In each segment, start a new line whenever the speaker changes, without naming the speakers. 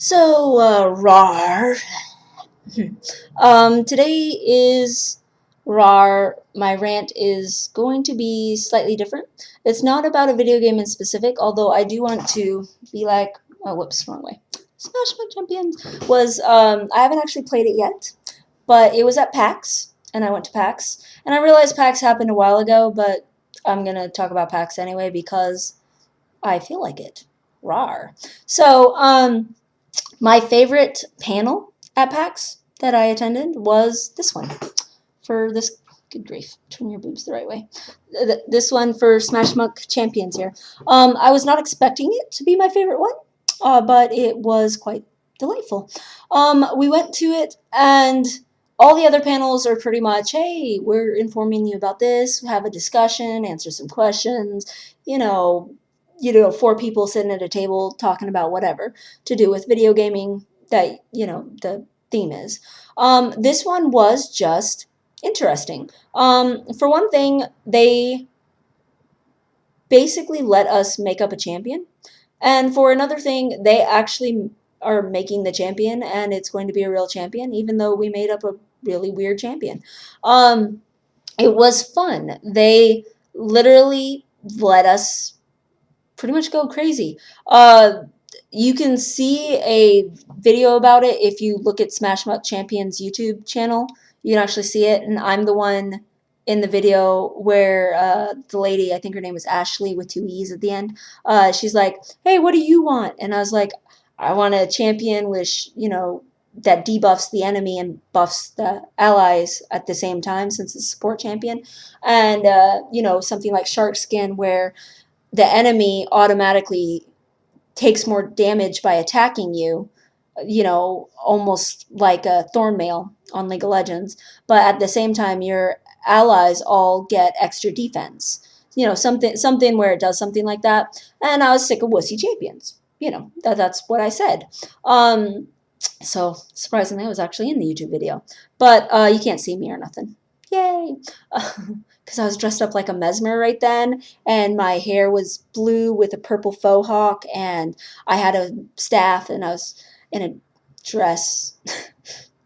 So, RAWR. Today is RAWR. My rant is going to be slightly different. It's not about a video game in specific, although I do want to be like, oh, whoops, wrong way. Smash My Champions was, I haven't actually played it yet, but it was at PAX, and I went to PAX, and I realized PAX happened a while ago, but I'm going to talk about PAX anyway because I feel like it. RAWR. So, my favorite panel at PAX that I attended was this one for this. Good grief, turn your boobs the right way. This one for Smash Muck Champions here. I was not expecting it to be my favorite one, but it was quite delightful. We went to it, and all the other panels are pretty much, hey, we're informing you about this, have a discussion, answer some questions, four people sitting at a table talking about whatever to do with video gaming that, the theme is. This one was just interesting. For one thing, they basically let us make up a champion. And for another thing, they actually are making the champion, and it's going to be a real champion, even though we made up a really weird champion. It was fun. They literally let us pretty much go crazy. You can see a video about it if you look at Smash Mouth Champions YouTube channel. You can actually see it, and I'm the one in the video where the lady, I think her name was Ashley with two E's at the end, she's like, hey, what do you want? And I was like, I want a champion which, that debuffs the enemy and buffs the allies at the same time since it's a support champion. And, something like Shark Skin where the enemy automatically takes more damage by attacking you, almost like a Thornmail on League of Legends, but at the same time your allies all get extra defense. Something where it does something like that. And I was sick of wussy champions. That's what I said. So surprisingly, I was actually in the YouTube video, but you can't see me or nothing. Yay! Because I was dressed up like a mesmer right then, and my hair was blue with a purple faux hawk, and I had a staff, and I was in a dress,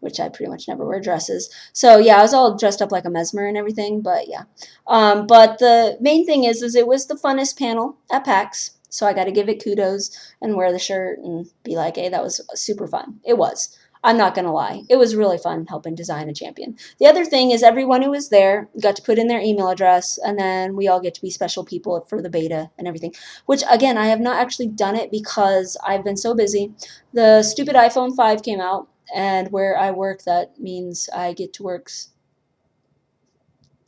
which I pretty much never wear dresses. So yeah, I was all dressed up like a mesmer and everything, but yeah. But the main thing is it was the funnest panel at PAX, so I got to give it kudos and wear the shirt and be like, hey, that was super fun. It was. I'm not going to lie. It was really fun helping design a champion. The other thing is everyone who was there got to put in their email address, and then we all get to be special people for the beta and everything, which, again, I have not actually done it because I've been so busy. The stupid iPhone 5 came out, and where I work, that means I get to work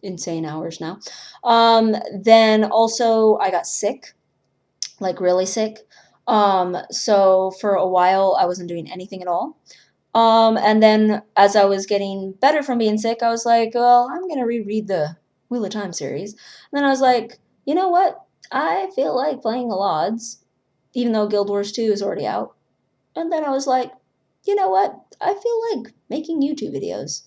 insane hours now. Then also I got sick, like really sick. So for a while I wasn't doing anything at all. And then as I was getting better from being sick, I was like, well, I'm going to reread the Wheel of Time series. And then I was like, you know what? I feel like playing the Lods, even though Guild Wars 2 is already out. And then I was like, you know what? I feel like making YouTube videos.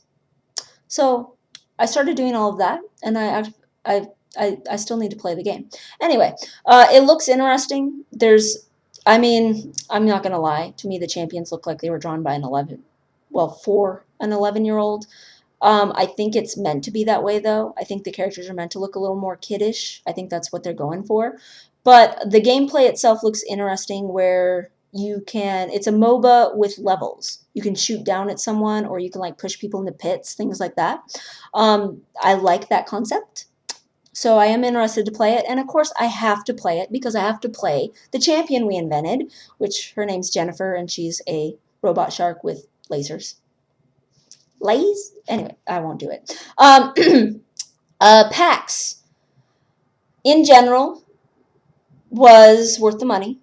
So I started doing all of that, and I still need to play the game. Anyway, it looks interesting. I'm not going to lie. To me, the champions look like they were drawn by for an 11-year-old. I think it's meant to be that way, though. I think the characters are meant to look a little more kiddish. I think that's what they're going for. But the gameplay itself looks interesting where it's a MOBA with levels. You can shoot down at someone, or you can like push people into pits, things like that. I like that concept. So I am interested to play it, and of course I have to play it because I have to play the champion we invented, which her name's Jennifer, and she's a robot shark with lasers. Anyway, I won't do it. PAX, in general, was worth the money.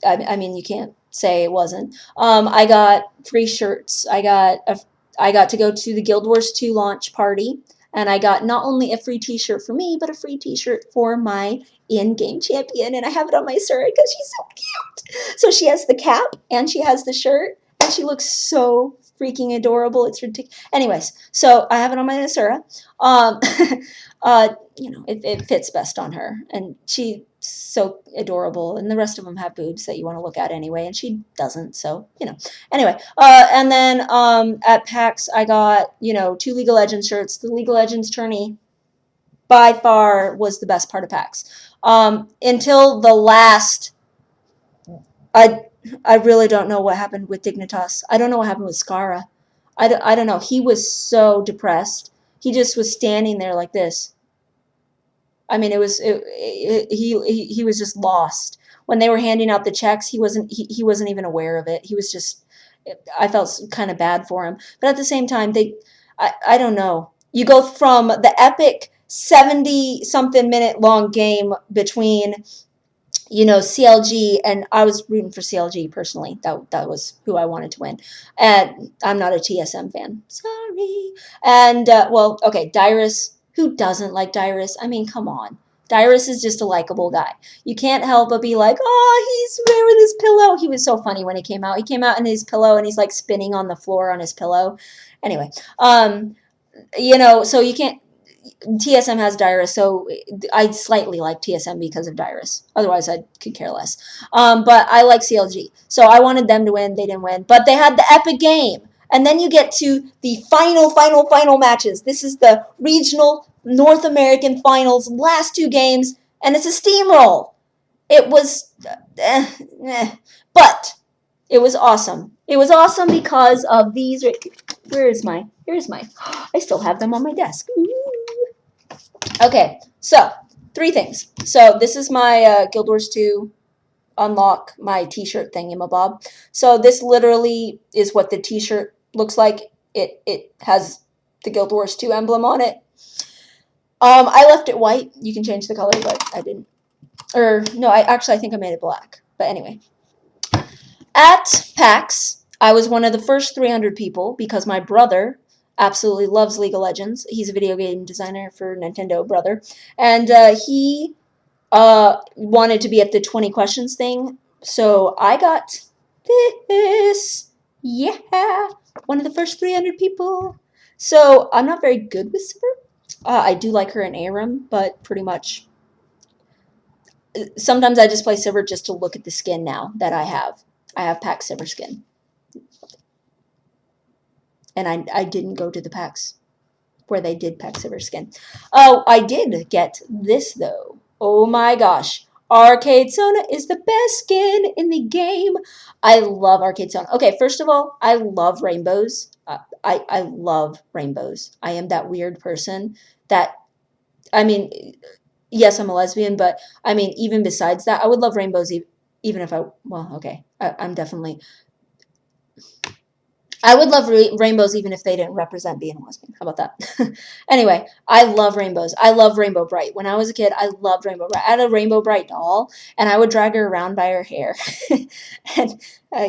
I mean, you can't say it wasn't. I got free shirts. I got to go to the Guild Wars 2 launch party, and I got not only a free t-shirt for me, but a free t-shirt for my in-game champion, and I have it on my story because she's so cute. So she has the cap, and she has the shirt, and she looks so freaking adorable. It's ridiculous. Anyways, so I have it on my Asura. Um, it fits best on her, and she's so adorable. And the rest of them have boobs that you want to look at anyway, and she doesn't. So Anyway, and then at PAX I got 2 League of Legends shirts. The League of Legends tourney by far was the best part of PAX. Until the last, I I really don't know what happened with Dignitas. I don't know what happened with Skara. I don't know. He was so depressed. He just was standing there like this. I mean, he was just lost. When they were handing out the checks, he wasn't even aware of it. He was just, I felt kind of bad for him. But at the same time, I don't know. You go from the epic 70 something minute long game between CLG, and I was rooting for CLG personally. That was who I wanted to win. And I'm not a TSM fan. Sorry. And, well, okay, Dyrus. Who doesn't like Dyrus? I mean, come on. Dyrus is just a likable guy. You can't help but be like, oh, he's wearing his pillow. He was so funny when he came out. He came out in his pillow, and he's, like, spinning on the floor on his pillow. Anyway, so you can't, TSM has Dyrus, so I slightly like TSM because of Dyrus. Otherwise, I could care less. But I like CLG, so I wanted them to win. They didn't win, but they had the epic game. And then you get to the final matches. This is the regional North American finals, last 2 games, and it's a steamroll. It was, but it was awesome. It was awesome because of these. Here's my. I still have them on my desk. Ooh. Okay, so 3 things. So this is my Guild Wars 2 unlock my t-shirt thingamabob. So this literally is what the t-shirt looks like. It has the Guild Wars 2 emblem on it. I left it white. You can change the color, but I didn't. Or no, I think I made it black. But anyway, at PAX, I was one of the first 300 people because my brother absolutely loves League of Legends. He's a video game designer for Nintendo, brother. And he wanted to be at the 20 questions thing. So I got this. Yeah. One of the first 300 people. So I'm not very good with Sivir. I do like her in Aram, but pretty much sometimes I just play Sivir just to look at the skin now that I have. I have PAX Sivir skin. And I didn't go to the PAX where they did PAX Sivir skin. Oh, I did get this, though. Oh my gosh. Arcade Sona is the best skin in the game. I love Arcade Sona. Okay, first of all, I love rainbows. I love rainbows. I am that weird person that, I mean, yes, I'm a lesbian, but I mean, even besides that, I would love rainbows even if well, okay, I'm definitely, I would love rainbows even if they didn't represent being a lesbian. How about that? Anyway, I love rainbows. I love Rainbow Bright. When I was a kid, I loved Rainbow Bright. I had a Rainbow Bright doll, and I would drag her around by her hair. And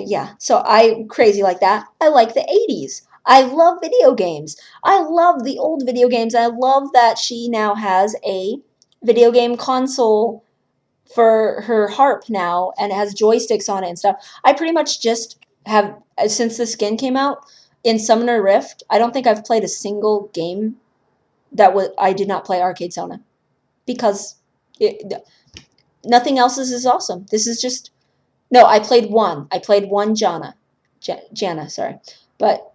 yeah, so I'm crazy like that. I like the 80s. I love video games. I love the old video games. I love that she now has a video game console for her harp now, and it has joysticks on it and stuff. I pretty much just have, since the skin came out in Summoner Rift, I don't think I've played a single game that I did not play Arcade Sona, because nothing else is as awesome. This is just, no, I played one Janna, sorry, but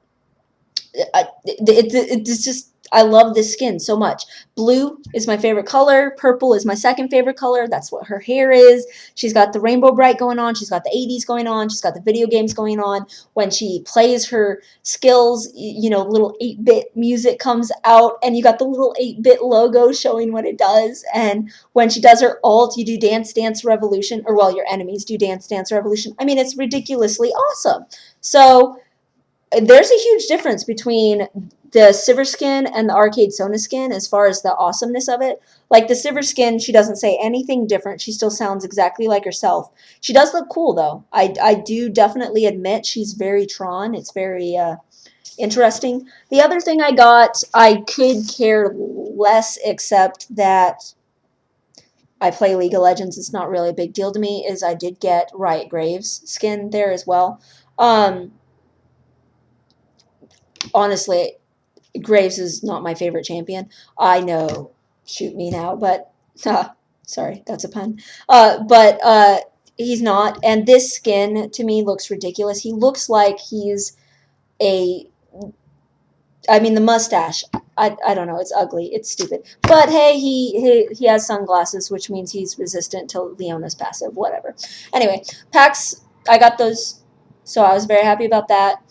it's just, I love this skin so much. Blue is my favorite color. Purple is my second favorite color. That's what her hair is. She's got the Rainbow Bright going on. She's got the 80s going on. She's got the video games going on. When she plays her skills, little 8-bit music comes out, and you got the little 8-bit logo showing what it does. And when she does her ult, you do Dance Dance Revolution, or well, your enemies do Dance Dance Revolution. I mean, it's ridiculously awesome. So there's a huge difference between the Sivir skin and the Arcade Sona skin as far as the awesomeness of it. Like the Sivir skin, she doesn't say anything different. She still sounds exactly like herself. She does look cool, though. I do definitely admit she's very Tron. It's very interesting. The other thing I got, I could care less, except that I play League of Legends. It's not really a big deal to me, is I did get Riot Graves skin there as well. honestly, Graves is not my favorite champion. I know, shoot me now, but sorry, that's a pun. But he's not. And this skin to me looks ridiculous. He looks like he's a. I mean, the mustache. I don't know. It's ugly. It's stupid. But hey, he has sunglasses, which means he's resistant to Leona's passive. Whatever. Anyway, Pax. I got those, so I was very happy about that.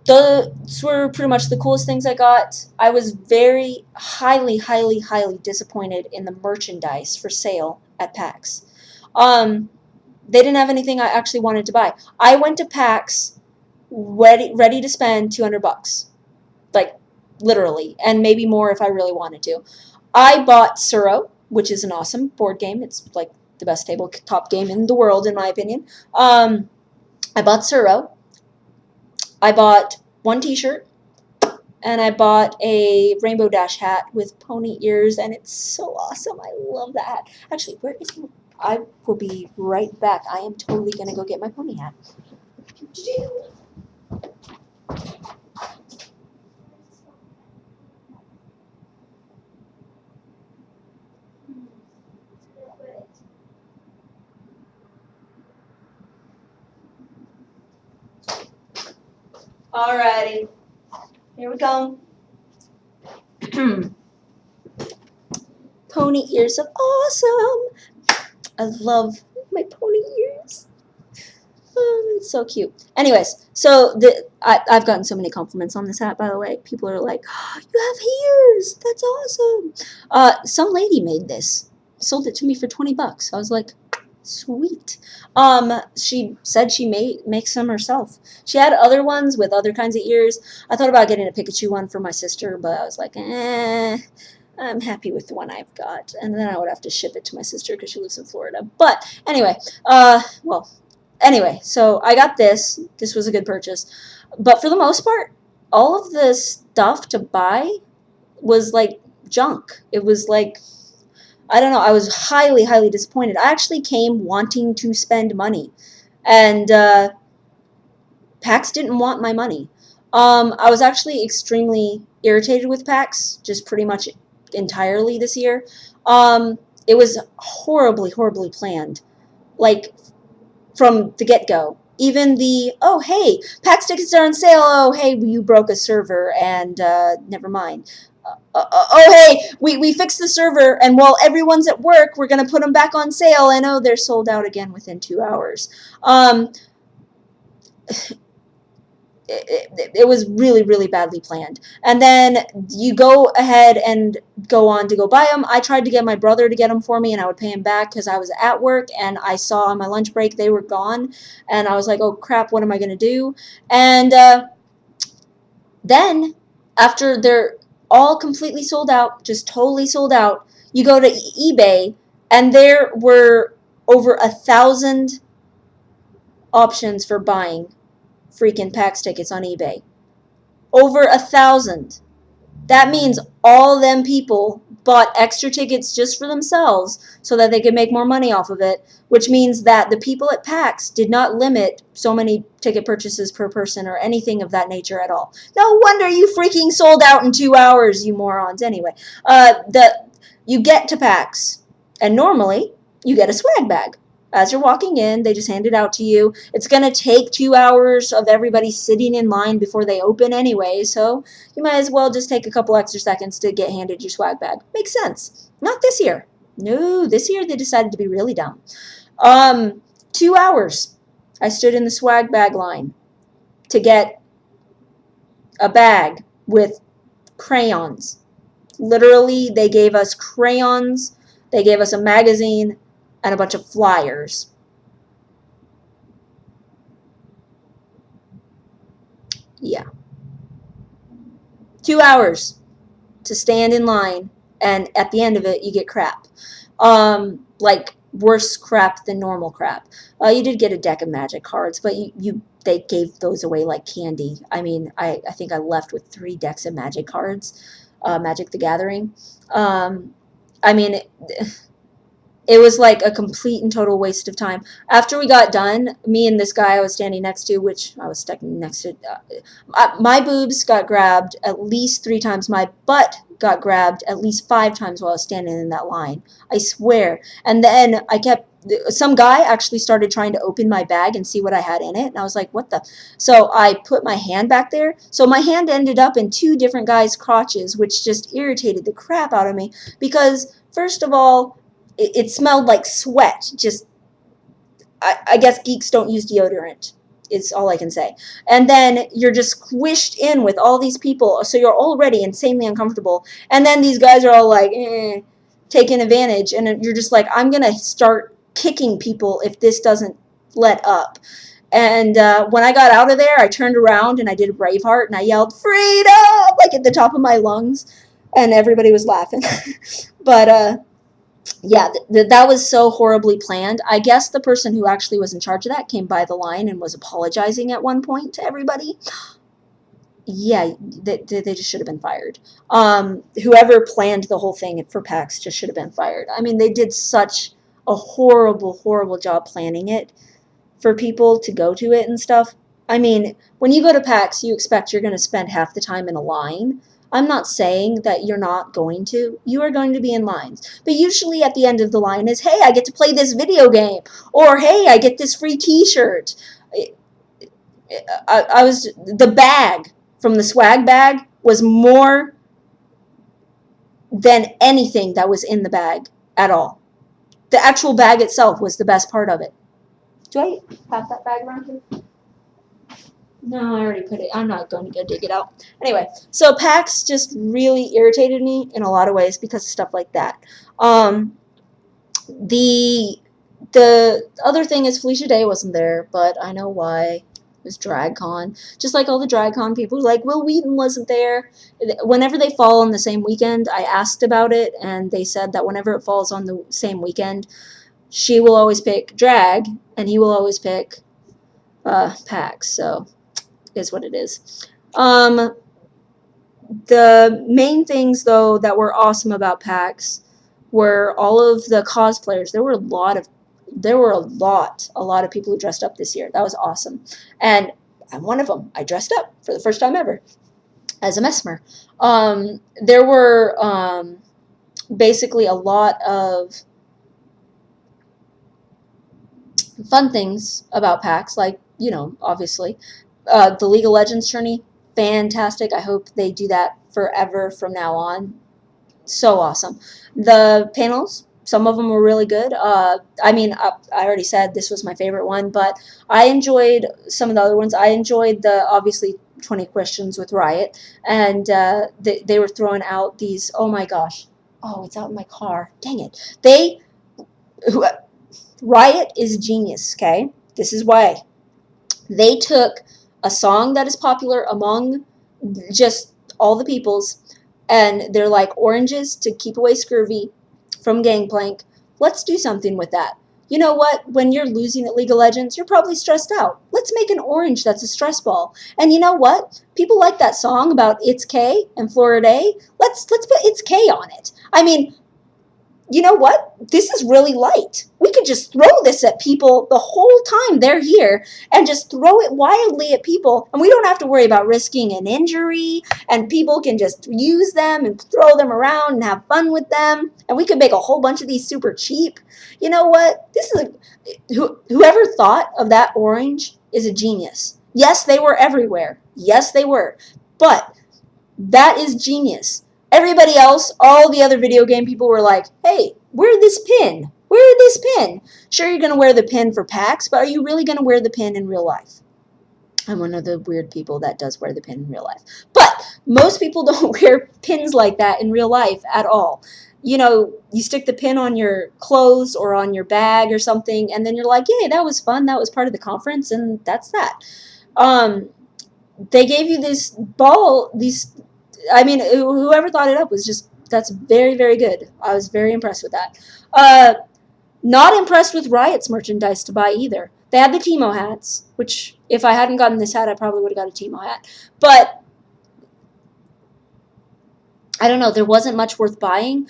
Those were pretty much the coolest things I got. I was very highly disappointed in the merchandise for sale at PAX. They didn't have anything I actually wanted to buy. I went to PAX ready to spend $200, like literally, and maybe more if I really wanted to. I bought Suro, which is an awesome board game. It's like the best tabletop game in the world, in my opinion. I bought Suro. I bought one t-shirt, and I bought a Rainbow Dash hat with pony ears, and it's so awesome. I love that hat. Actually, where is my... I will be right back. I am totally going to go get my pony hat. Alrighty. Here we go. Pony ears are awesome. I love my pony ears. Oh, it's so cute. Anyways, so I've gotten so many compliments on this hat, by the way. People are like, oh, you have ears. That's awesome. Some lady made this. Sold it to me for $20. I was like, sweet. She said she makes them herself. She had other ones with other kinds of ears. I thought about getting a Pikachu one for my sister, but I was like, I'm happy with the one I've got. And then I would have to ship it to my sister because she lives in Florida. But anyway, so I got this. This was a good purchase. But for the most part, all of the stuff to buy was like junk. It was like, I don't know, I was highly disappointed. I actually came wanting to spend money. And PAX didn't want my money. I was actually extremely irritated with PAX, just pretty much entirely this year. It was horribly planned. Like, from the get-go. Even the, oh, hey, PAX tickets are on sale. Oh, hey, you broke a server, and never mind. Oh, hey, we fixed the server, and while everyone's at work, we're going to put them back on sale, and oh, they're sold out again within 2 hours. It was really badly planned. And then you go ahead and go on to go buy them. I tried to get my brother to get them for me, and I would pay him back because I was at work, and I saw on my lunch break they were gone, and I was like, oh crap, what am I going to do? And then after they're all completely sold out, just totally sold out, you go to eBay, and there were over 1,000 options for buying freaking PAX tickets on eBay. Over 1,000. That means all them people bought extra tickets just for themselves so that they could make more money off of it, which means that the people at PAX did not limit so many ticket purchases per person or anything of that nature at all. No wonder you freaking sold out in 2 hours, you morons. Anyway, you get to PAX, and normally you get a swag bag. As you're walking in, they just hand it out to you. It's going to take 2 hours of everybody sitting in line before they open anyway, so you might as well just take a couple extra seconds to get handed your swag bag. Makes sense. Not this year. No, this year they decided to be really dumb. 2 hours I stood in the swag bag line to get a bag with crayons. Literally, they gave us crayons, they gave us a magazine, and a bunch of flyers. Yeah. 2 hours to stand in line, and at the end of it, you get crap. Like, worse crap than normal crap. You did get a deck of Magic cards, but they gave those away like candy. I mean, I think I left with 3 decks of Magic cards. Magic the Gathering. I mean... It was like a complete and total waste of time. After we got done, me and this guy I was standing next to, which I was standing next to, my boobs got grabbed at least 3 times. My butt got grabbed at least 5 times while I was standing in that line. I swear. And then some guy actually started trying to open my bag and see what I had in it. And I was like, what the? So I put my hand back there. So my hand ended up in 2 different guys' crotches, which just irritated the crap out of me. Because, first of all, it smelled like sweat. Just, I guess geeks don't use deodorant, is all I can say. And then you're just squished in with all these people, so you're already insanely uncomfortable. And then these guys are all like, taking advantage. And you're just like, I'm going to start kicking people if this doesn't let up. And when I got out of there, I turned around and I did a Braveheart and I yelled, freedom, like at the top of my lungs. And everybody was laughing. But, yeah, that was so horribly planned. I guess the person who actually was in charge of that came by the line and was apologizing at one point to everybody. Yeah, they just should have been fired. Whoever planned the whole thing for PAX just should have been fired. I mean, they did such a horrible, horrible job planning it for people to go to it and stuff. I mean, when you go to PAX, you expect you're going to spend half the time in a line. I'm not saying that you're not going to. You are going to be in lines. But usually at the end of the line is, hey, I get to play this video game. Or, hey, I get this free t-shirt. The bag from the swag bag was more than anything that was in the bag at all. The actual bag itself was the best part of it. Do I have that bag around here? No, I already put it. I'm not going to go dig it out. Anyway, so PAX just really irritated me in a lot of ways because of stuff like that. The other thing is Felicia Day wasn't there, but I know why. It was DragCon. Just like all the DragCon people, like Will Wheaton wasn't there. Whenever they fall on the same weekend, I asked about it, and they said that whenever it falls on the same weekend, she will always pick drag, and he will always pick PAX. So is what it is. The main things, though, that were awesome about PAX were all of the cosplayers. There were a lot of people who dressed up this year. That was awesome. And I'm one of them. I dressed up for the first time ever as a Mesmer. There were basically a lot of fun things about PAX, like, you know, obviously. The League of Legends tourney, fantastic. I hope they do that forever from now on. So awesome. The panels, some of them were really good. I mean, I already said this was my favorite one, but I enjoyed some of the other ones. I enjoyed the, obviously, 20 questions with Riot, and they were throwing out these, oh my gosh. Oh, it's out in my car. Dang it. Riot is genius, okay? This is why. They took a song that is popular among just all the peoples, and they're like, oranges to keep away scurvy from Gangplank. Let's do something with that. You know what? When you're losing at League of Legends, you're probably stressed out. Let's make an orange that's a stress ball. And you know what? People like that song about It's K and Florida. Let's put It's K on it. I mean, you know what? This is really light. We could just throw this at people the whole time they're here and just throw it wildly at people. And we don't have to worry about risking an injury. And people can just use them and throw them around and have fun with them. And we could make a whole bunch of these super cheap. You know what? Whoever thought of that orange is a genius. Yes, they were everywhere. Yes, they were. But that is genius. Everybody else, all the other video game people were like, hey, wear this pin. Wear this pin. Sure, you're going to wear the pin for PAX, but are you really going to wear the pin in real life? I'm one of the weird people that does wear the pin in real life. But most people don't wear pins like that in real life at all. You know, you stick the pin on your clothes or on your bag or something, and then you're like, yay, that was fun. That was part of the conference, and that's that. They gave you this ball, I mean, whoever thought it up was just, that's very, very good. I was very impressed with that. Not impressed with Riot's merchandise to buy either. They had the Teemo hats, which if I hadn't gotten this hat, I probably would have got a Teemo hat. But I don't know, there wasn't much worth buying.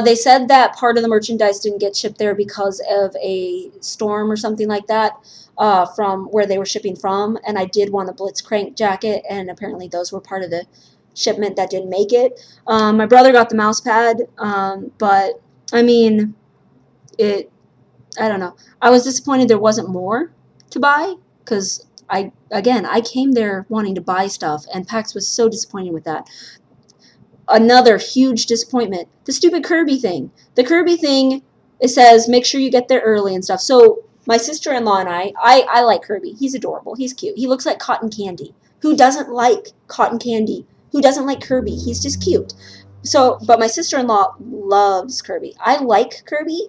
They said that part of the merchandise didn't get shipped there because of a storm or something like that, from where they were shipping from. And I did want a Blitzcrank jacket, and apparently those were part of the shipment that didn't make it. My brother got the mouse pad, but I mean, I don't know. I was disappointed there wasn't more to buy, because I came there wanting to buy stuff, and PAX was so disappointed with that. Another huge disappointment, the stupid Kirby thing. The Kirby thing, it says make sure you get there early and stuff. So my sister-in-law and I like Kirby. He's adorable. He's cute. He looks like cotton candy. Who doesn't like cotton candy? Who doesn't like Kirby? He's just cute. So, but my sister-in-law loves Kirby. I like Kirby.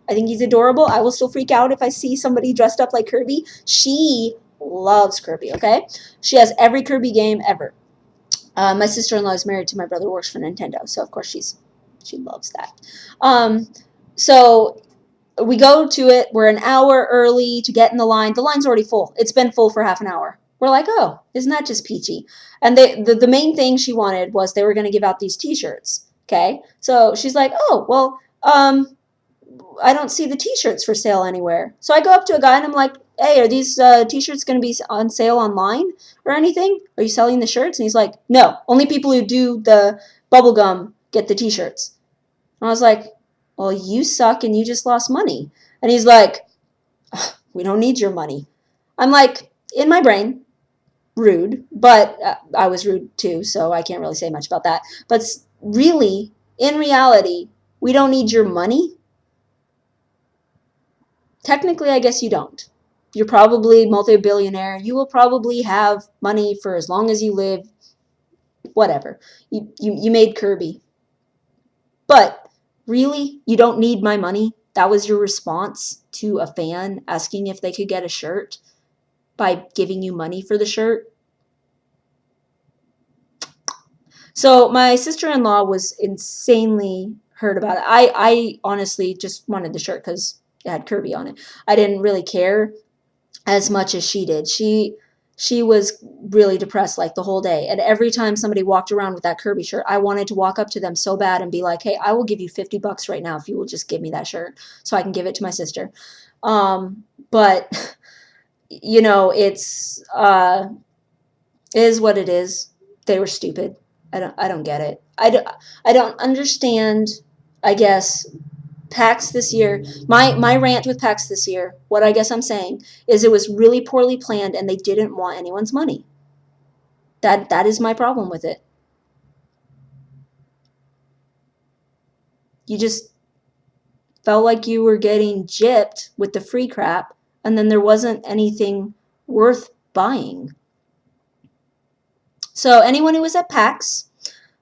I think he's adorable. I will still freak out if I see somebody dressed up like Kirby. She loves Kirby, okay? She has every Kirby game ever. My sister-in-law is married to my brother, who works for Nintendo, so of course she loves that. So we go to it. We're an hour early to get in the line. The line's already full. It's been full for half an hour. We're like, oh, isn't that just peachy? And the main thing she wanted was they were going to give out these T-shirts. Okay, so she's like, oh, well, I don't see the T-shirts for sale anywhere. So I go up to a guy and I'm like, hey, are these T-shirts going to be on sale online or anything? Are you selling the shirts? And he's like, no, only people who do the bubblegum get the T-shirts. And I was like, well, you suck and you just lost money. And he's like, we don't need your money. I'm like, in my brain, rude, but I was rude too, so I can't really say much about that. But really, in reality, we don't need your money. Technically, I guess you don't. You're probably multi-billionaire. You will probably have money for as long as you live. Whatever. You made Kirby. But really, you don't need my money. That was your response to a fan asking if they could get a shirt by giving you money for the shirt. So my sister-in-law was insanely hurt about it. I honestly just wanted the shirt because it had Kirby on it. I didn't really care as much as she did. She was really depressed like the whole day. And every time somebody walked around with that Kirby shirt, I wanted to walk up to them so bad and be like, hey, I will give you $50 right now if you will just give me that shirt so I can give it to my sister. But you know, it's it is what it is. They were stupid. I don't get it. I don't understand, I guess, PAX this year. My rant with PAX this year, what I guess I'm saying, is it was really poorly planned and they didn't want anyone's money. That is my problem with it. You just felt like you were getting gypped with the free crap, and then there wasn't anything worth buying. So anyone who was at PAX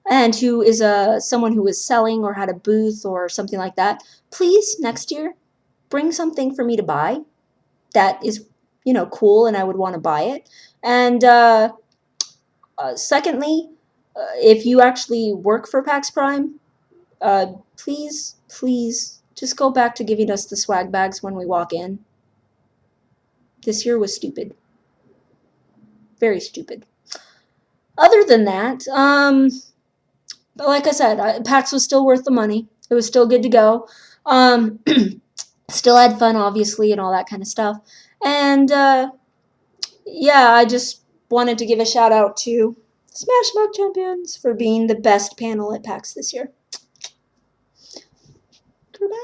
and who is someone who was selling or had a booth or something like that, please next year bring something for me to buy that is, you know, cool and I would want to buy it. And secondly, if you actually work for Pax Prime, please just go back to giving us the swag bags when we walk in. This year was stupid. Very stupid. Other than that, like I said, PAX was still worth the money. It was still good to go. Still had fun, obviously, and all that kind of stuff. And, yeah, I just wanted to give a shout out to Smash Mouth Champions for being the best panel at PAX this year. Goodbye.